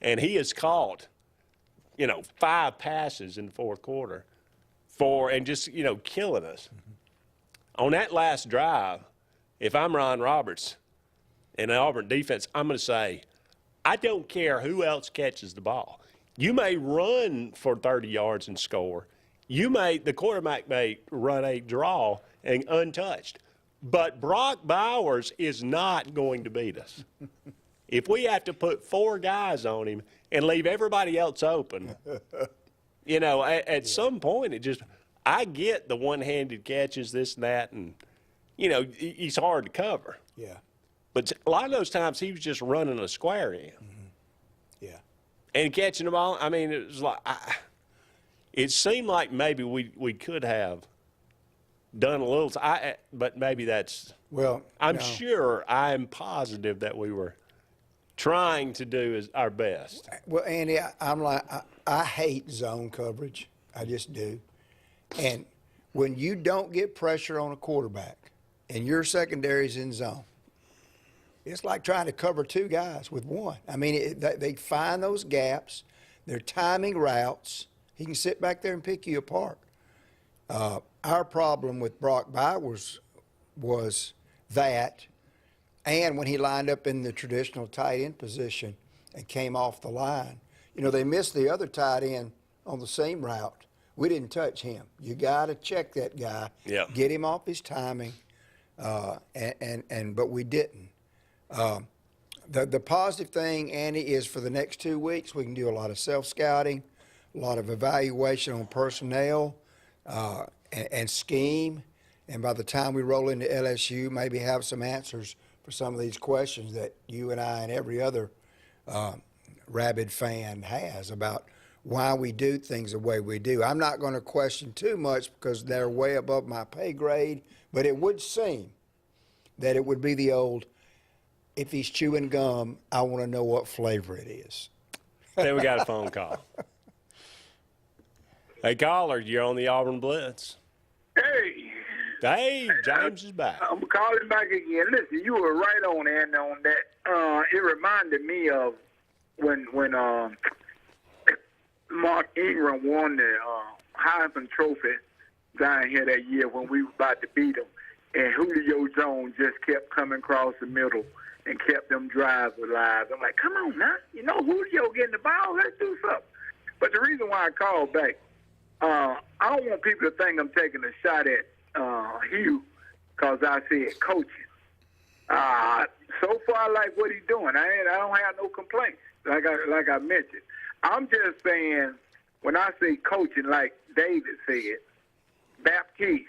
B: and he has caught, 5 passes in the fourth quarter and just, killing us. On that last drive, if I'm Ron Roberts and the Auburn defense, I'm going to say, I don't care who else catches the ball. You may run for 30 yards and score. The quarterback may run a draw and untouched. But Brock Bowers is not going to beat us. If we have to put 4 guys on him and leave everybody else open, at some point I get the one-handed catches, this and that, and, he's hard to cover.
C: Yeah.
B: But a lot of those times he was just running a square in.
C: Mm-hmm. Yeah.
B: And catching the ball, I mean, it was like it seemed like maybe we could have done a little, but maybe that's.
C: Well,
B: I'm I'm positive that we were trying to do our best.
C: Well, Andy, I hate zone coverage. I just do. And when you don't get pressure on a quarterback and your secondary's in zone, it's like trying to cover 2 guys with 1. I mean, they find those gaps. They're timing routes. He can sit back there and pick you apart. Our problem with Brock Bowers was that, and when he lined up in the traditional tight end position and came off the line, they missed the other tight end on the same route. We didn't touch him. You got to check that guy, get him off his timing, but we didn't. The positive thing, Andy, is for the next 2 weeks we can do a lot of self-scouting, a lot of evaluation on personnel, and scheme, and by the time we roll into LSU, maybe have some answers for some of these questions that you and I and every other rabid fan has about why we do things the way we do. I'm not going to question too much because they're way above my pay grade, but it would seem that it would be the old, if he's chewing gum, I want to know what flavor it is.
B: Then we got a phone call. Hey, caller, you're on the Auburn Blitz. Hey, James is back.
N: I'm calling back again. Listen, you were right on, Andy, on that. It reminded me of when Mark Ingram won the Heisman Trophy down here that year when we were about to beat him, and Julio Jones just kept coming across the middle and kept them drives alive. I'm like, come on now. Julio getting the ball. Let's do something. But the reason why I called back, I don't want people to think I'm taking a shot at Hugh because I said coaching. So far, I like what he's doing. I don't have no complaints, like I mentioned. I'm just saying, when I say coaching, like David said, Baptiste,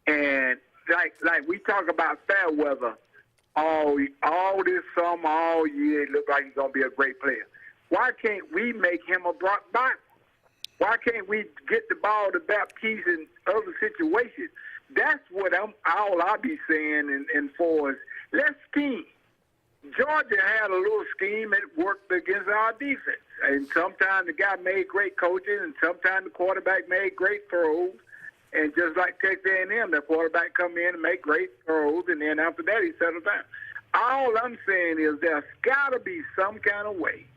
N: and like we talk about Fairweather all this summer, all year, it looks like he's going to be a great player. Why can't we make him a Brock Bottom? Why can't we get the ball to Baptiste in other situations? That's what all I be saying and for is let's scheme. Georgia had a little scheme that worked against our defense. And sometimes the guy made great coaching, and sometimes the quarterback made great throws. And just like Texas A&M, the quarterback come in and make great throws, and then after that he settled down. All I'm saying is there's got to be some kind of way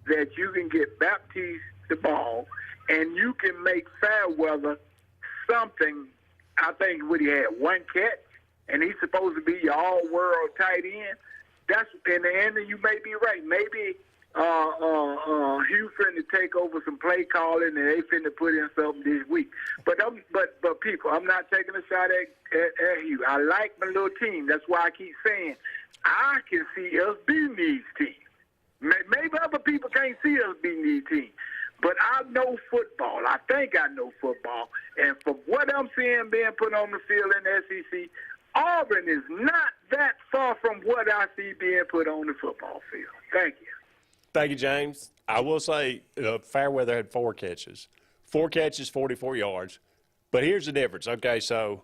N: that you can get Baptiste the ball, and you can make Fairweather something. I think what he had, one catch, and he's supposed to be your all-world tight end. That's in the end, you may be right. Maybe Hugh finna take over some play calling, and they finna put in something this week. But people, I'm not taking a shot at Hugh. I like my little team. That's why I keep saying I can see us beating these teams. Maybe other people can't see us beating these teams. But I know football. I think I know football. And from what I'm seeing being put on the field in the SEC, Auburn is not that far from what I see being put on the football field. Thank you.
B: Thank you, James. I will say Fairweather had 4 catches. 4 catches, 44 yards. But here's the difference. Okay, so,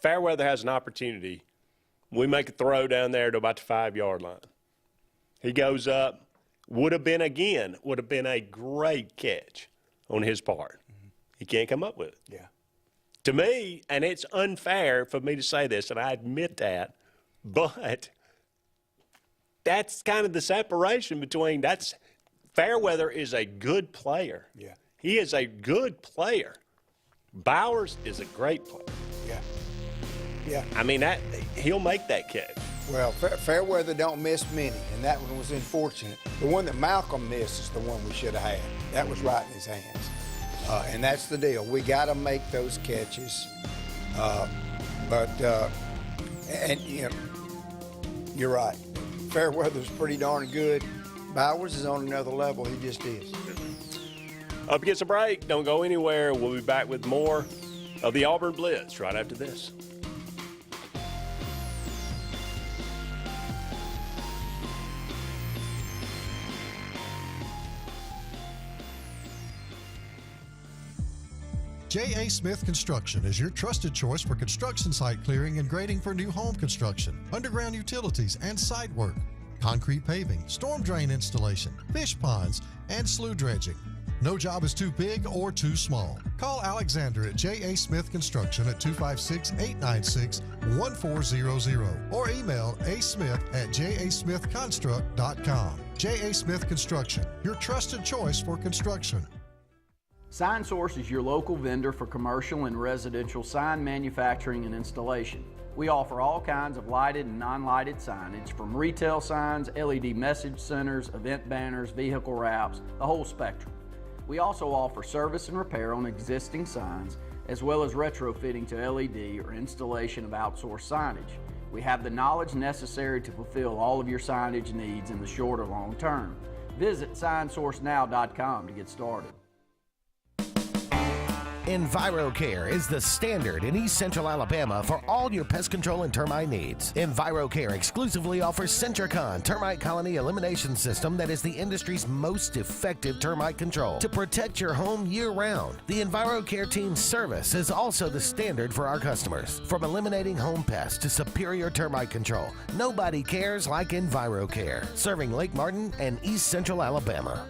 B: Fairweather has an opportunity. We make a throw down there to about the 5-yard line. He goes up. Would have been a great catch on his part. He can't come up with it.
C: Yeah.
B: To me, and it's unfair for me to say this, and I admit that, but that's kind of the separation between Fairweather is a good player.
C: Yeah.
B: He is a good player. Bowers is a great player.
C: Yeah. Yeah.
B: I mean, he'll make that catch.
C: Well, Fairweather don't miss many, and that one was unfortunate. The one that Malcolm missed is the one we should have had. That was right in his hands. And that's the deal. We got to make those catches. You're right. Fairweather's pretty darn good. Bowers is on another level. He just is.
B: Up against a break. Don't go anywhere. We'll be back with more of the Auburn Blitz right after this.
V: J.A. Smith Construction is your trusted choice for construction site clearing and grading for new home construction, underground utilities and site work, concrete paving, storm drain installation, fish ponds, and slough dredging. No job is too big or too small. Call Alexander at J.A. Smith Construction at 256-896-1400 or email asmith@jasmithconstruct.com. J.A. Smith Construction, your trusted choice for construction.
K: SignSource is your local vendor for commercial and residential sign manufacturing and installation. We offer all kinds of lighted and non-lighted signage, from retail signs, LED message centers, event banners, vehicle wraps, the whole spectrum. We also offer service and repair on existing signs, as well as retrofitting to LED or installation of outsourced signage. We have the knowledge necessary to fulfill all of your signage needs in the short or long term. Visit signsourcenow.com to get started.
I: EnviroCare is the standard in East Central Alabama for all your pest control and termite needs. EnviroCare exclusively offers Centricon termite colony elimination system that is the industry's most effective termite control to protect your home year-round. The EnviroCare team's service is also the standard for our customers. From eliminating home pests to superior termite control, nobody cares like EnviroCare, serving Lake Martin and East Central Alabama.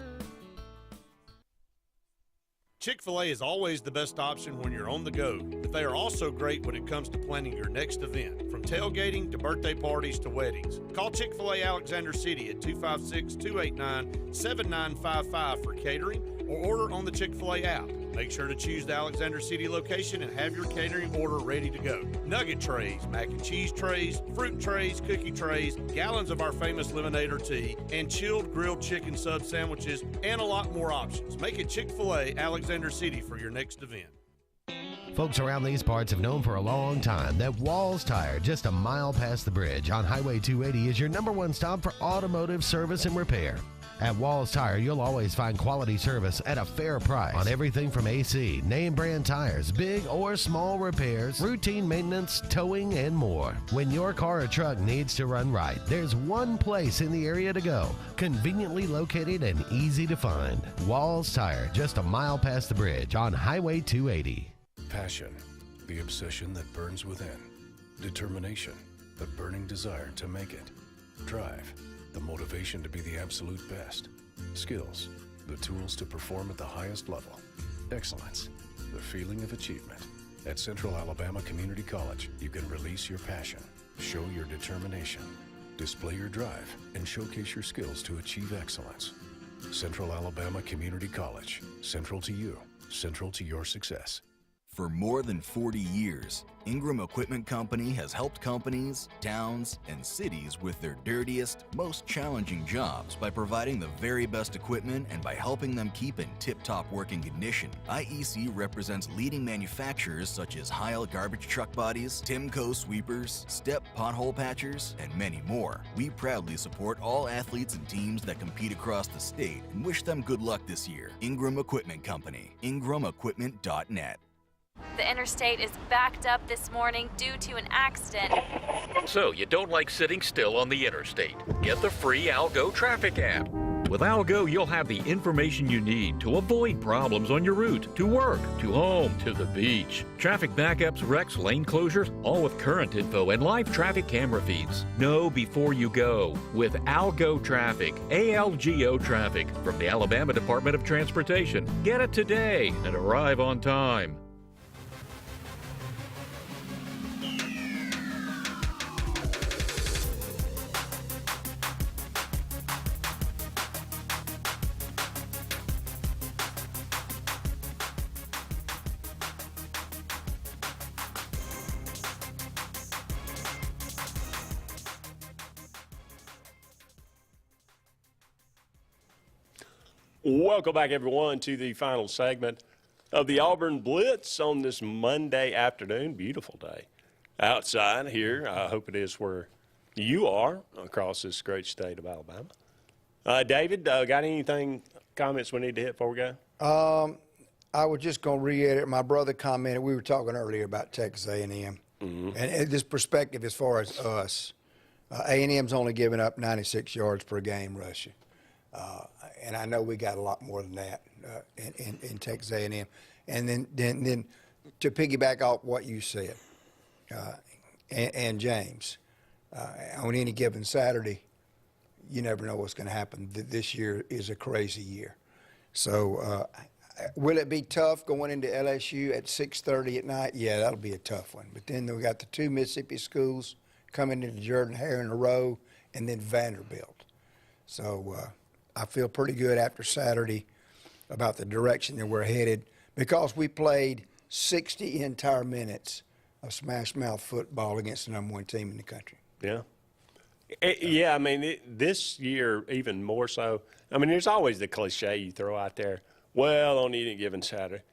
P: Chick-fil-A is always the best option when you're on the go, but they are also great when it comes to planning your next event, from tailgating to birthday parties to weddings. Call Chick-fil-A Alexander City at 256-289-7955 for catering or order on the Chick-fil-A app. Make sure to choose the Alexander City location and have your catering order ready to go. Nugget trays, mac and cheese trays, fruit trays, cookie trays, gallons of our famous lemonade or tea, and chilled grilled chicken sub sandwiches, and a lot more options. Make it Chick-fil-A Alexander City for your next event.
I: Folks around these parts have known for a long time that Walls Tire, just a mile past the bridge on Highway 280, is your #1 stop for automotive service and repair. At Walls Tire, you'll always find quality service at a fair price on everything from AC, name brand tires, big or small repairs, routine maintenance, towing, and more. When your car or truck needs to run right, there's one place in the area to go, conveniently located and easy to find. Walls Tire, just a mile past the bridge on Highway 280.
S: Passion, the obsession that burns within. Determination, the burning desire to make it. Drive, the motivation to be the absolute best. Skills, the tools to perform at the highest level. Excellence, the feeling of achievement. At Central Alabama Community College, you can release your passion, show your determination, display your drive, and showcase your skills to achieve excellence. Central Alabama Community College, central to you, central to your success.
L: For more than 40 years, Ingram Equipment Company has helped companies, towns, and cities with their dirtiest, most challenging jobs by providing the very best equipment and by helping them keep in tip-top working condition. IEC represents leading manufacturers such as Heil garbage truck bodies, Timco sweepers, Step pothole patchers, and many more. We proudly support all athletes and teams that compete across the state and wish them good luck this year. Ingram Equipment Company, ingramequipment.net.
M: The interstate is backed up this morning due to an accident.
O: So you don't like sitting still on the interstate? Get the free Algo traffic app. With Algo, you'll have the information you need to avoid problems on your route, to work, to home, to the beach. Traffic backups, wrecks, lane closures, all with current info and live traffic camera feeds. Know before you go with Algo Traffic, ALGO Traffic from the Alabama Department of Transportation. Get it today and arrive on time.
B: Welcome back, everyone, to the final segment of the Auburn Blitz on this Monday afternoon. Beautiful day outside here. I hope it is where you are across this great state of Alabama. David, got anything, comments we need to hit before we go?
C: I was just going to reiterate. My brother commented, we were talking earlier about Texas A&M.
B: Mm-hmm.
C: And this perspective as far as us, A&M's only giving up 96 yards per game rushing. And I know we got a lot more than that in Texas A&M. And then to piggyback off what you said, and James, on any given Saturday, you never know what's going to happen. This year is a crazy year. So will it be tough going into LSU at 6:30 at night? Yeah, that'll be a tough one. But then we got the two Mississippi schools coming into Jordan-Hare in a row, and then Vanderbilt. So I feel pretty good after Saturday about the direction that we're headed because we played 60 entire minutes of smash-mouth football against the #1 team in the country.
B: Yeah. Yeah, I mean, this year even more so. I mean, there's always the cliche you throw out there, well, on any given Saturday.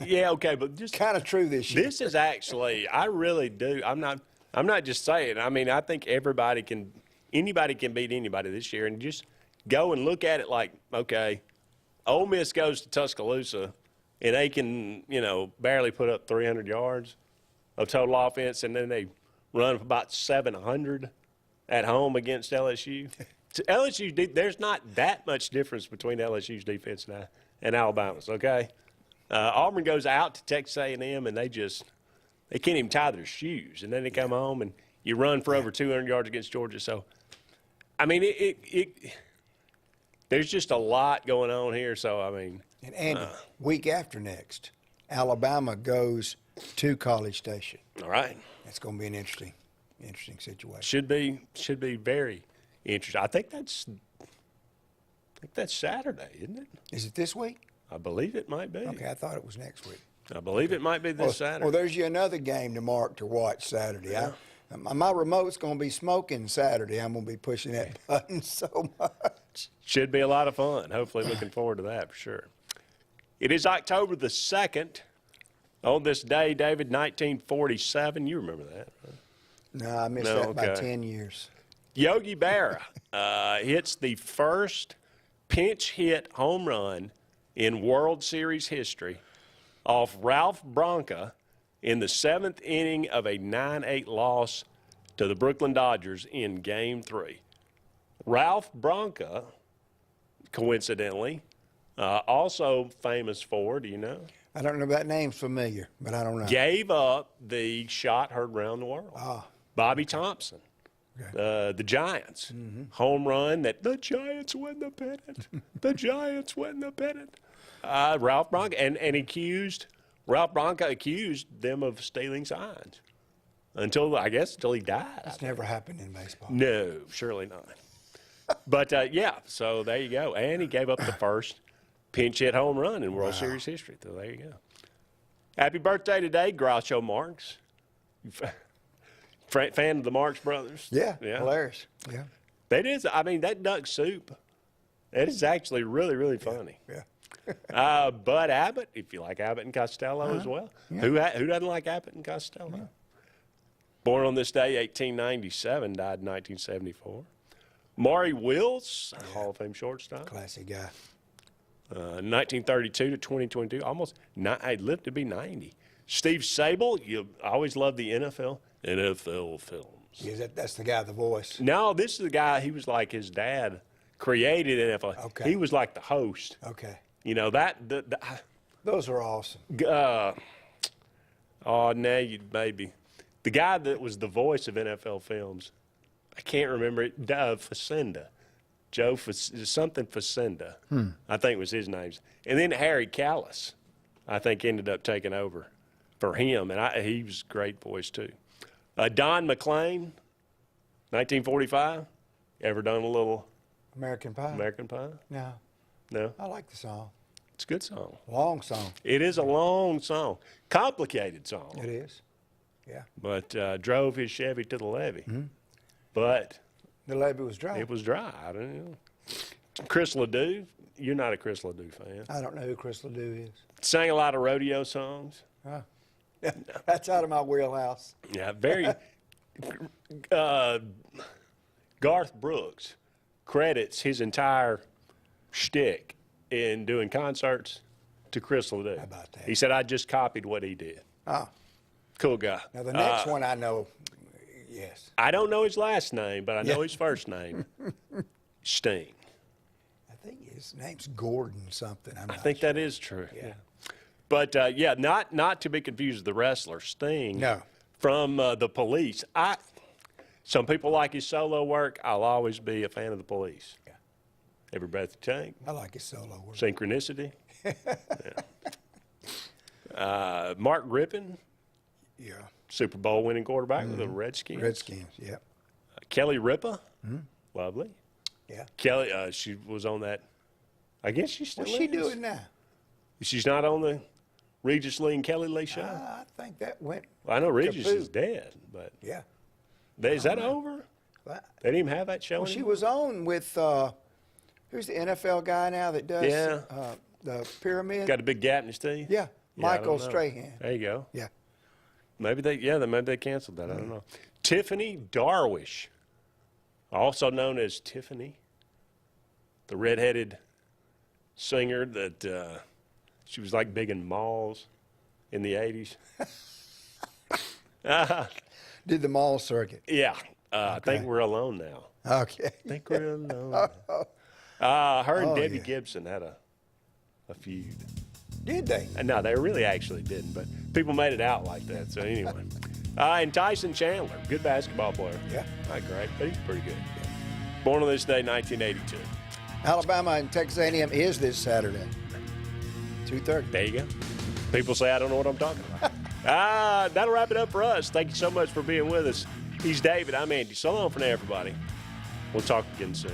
B: Yeah, okay, but just
C: kind of true this year.
B: This is actually, I really do. I'm not just saying. I mean, I think anybody can beat anybody this year, and just go and look at it like, okay, Ole Miss goes to Tuscaloosa, and they can, barely put up 300 yards of total offense, and then they run for about 700 at home against LSU. LSU, there's not that much difference between LSU's defense and Alabama's, okay? Auburn goes out to Texas A&M, and they can't even tie their shoes, and then they come home, and you run for over 200 yards against Georgia. So, I mean, there's just a lot going on here. So, I mean.
C: And Andy, week after next, Alabama goes to College Station.
B: All right.
C: That's going to be an interesting situation.
B: Should be very interesting. I think that's Saturday, isn't it?
C: Is it this week?
B: I believe it might be.
C: Okay, I thought it was next week.
B: I believe it might be this Saturday.
C: Well, there's you another game to mark to watch Saturday.
B: Yeah.
C: My remote's going to be smoking Saturday. I'm going to be pushing that button so much.
B: Should be a lot of fun. Hopefully looking forward to that for sure. It is October the 2nd. On this day, David, 1947. You remember that, right?
C: No, I missed that by 10 years.
B: Yogi Berra hits the first pinch hit home run in World Series history off Ralph Branca in the 7th inning of a 9-8 loss to the Brooklyn Dodgers in Game 3. Ralph Branca, coincidentally, also famous for, do you know?
C: I don't know, that name's familiar, but I don't know.
B: Gave up the shot heard around the world. Bobby Thompson, the Giants, home run that the Giants win the pennant. The Giants win the pennant. Ralph Branca, and Ralph Branca accused them of stealing signs until he died.
C: It's never happened in baseball.
B: No, surely not. But, so there you go. And he gave up the first pinch hit home run in World Series history. So there you go. Happy birthday today, Groucho Marx. Fan of the Marx Brothers?
C: Yeah, hilarious. Yeah.
B: That is, that duck soup, that is actually really, really funny.
C: Yeah.
B: Bud Abbott, if you like Abbott and Costello as well.
C: Yeah.
B: Who doesn't like Abbott and Costello? Yeah. Born on this day, 1897, died in 1974. Maury Wills, Hall of Fame shortstop.
C: Classic guy.
B: 1932 to 2022, he lived to be 90. Steve Sable, you always love the NFL films.
C: Yeah, that's the guy, the voice.
B: No, this is the guy, he was like his dad created NFL.
C: Okay.
B: He was like the host.
C: Okay.
B: You know,
C: those are awesome.
B: Maybe. The guy that was the voice of NFL films, I can't remember it, Facenda. Something Facenda, I think was his name. And then Harry Callis, I think, ended up taking over for him, and he was a great voice too. Don McLean, 1945. Ever done a little
C: American Pie?
B: American Pie?
C: No.
B: No?
C: I like the song.
B: It's a good song.
C: Long song.
B: It is a long song. Complicated song.
C: It is. Yeah.
B: But drove his Chevy to the levee. But
C: the levee was dry.
B: It was dry. I don't know. Chris Ledoux. You're not a Chris Ledoux fan.
C: I don't know who Chris Ledoux is.
B: Sang a lot of rodeo songs.
C: That's out of my wheelhouse.
B: Yeah, very. Garth Brooks credits his entire shtick in doing concerts to Chris Ledoux.
C: How about that?
B: He said, I just copied what he did.
C: Oh.
B: Cool guy.
C: Now, the next one I know, yes.
B: I don't know his last name, but I know his first name. Sting.
C: I think his name's Gordon something.
B: I think that is true. Yeah. But, not to be confused with the wrestler, Sting.
C: No.
B: From the Police. Some people like his solo work. I'll always be a fan of the Police. Yeah. Every Breath You Take.
C: I like his solo work.
B: Synchronicity. Mark Rippon.
C: Yeah.
B: Super Bowl winning quarterback with the Redskins.
C: Redskins, yeah.
B: Kelly Ripa. Lovely.
C: Yeah.
B: Kelly, she was on that. I guess she still is.
C: What's she doing now?
B: She's not on the Regis Lee and Kelly Lee show?
C: I think that went.
B: Well, I know Regis is dead, but.
C: Yeah.
B: Is that over? They didn't even have that show
C: Well,
B: anymore?
C: she was on with, who's the NFL guy now that does the pyramid?
B: Got a big gap in his teeth?
C: Yeah. Michael Strahan.
B: There you go.
C: Yeah.
B: Maybe they canceled that. I don't know. Tiffany Darwish, also known as Tiffany, the redheaded singer that she was like big in malls in the 80s.
C: Did the mall circuit.
B: Yeah. I think we're alone now.
C: Okay.
B: I think we're alone. Her and Debbie Gibson had a feud.
C: Did they?
B: No, they really actually didn't, but people made it out like that. So anyway. And Tyson Chandler, good basketball player.
C: Yeah.
B: Not great, but he's pretty good. Born on this day, 1982.
C: Alabama and Texas A&M is this Saturday. 2:30.
B: There you go. People say I don't know what I'm talking about. That'll wrap it up for us. Thank you so much for being with us. He's David. I'm Andy. So long for now, everybody. We'll talk again soon.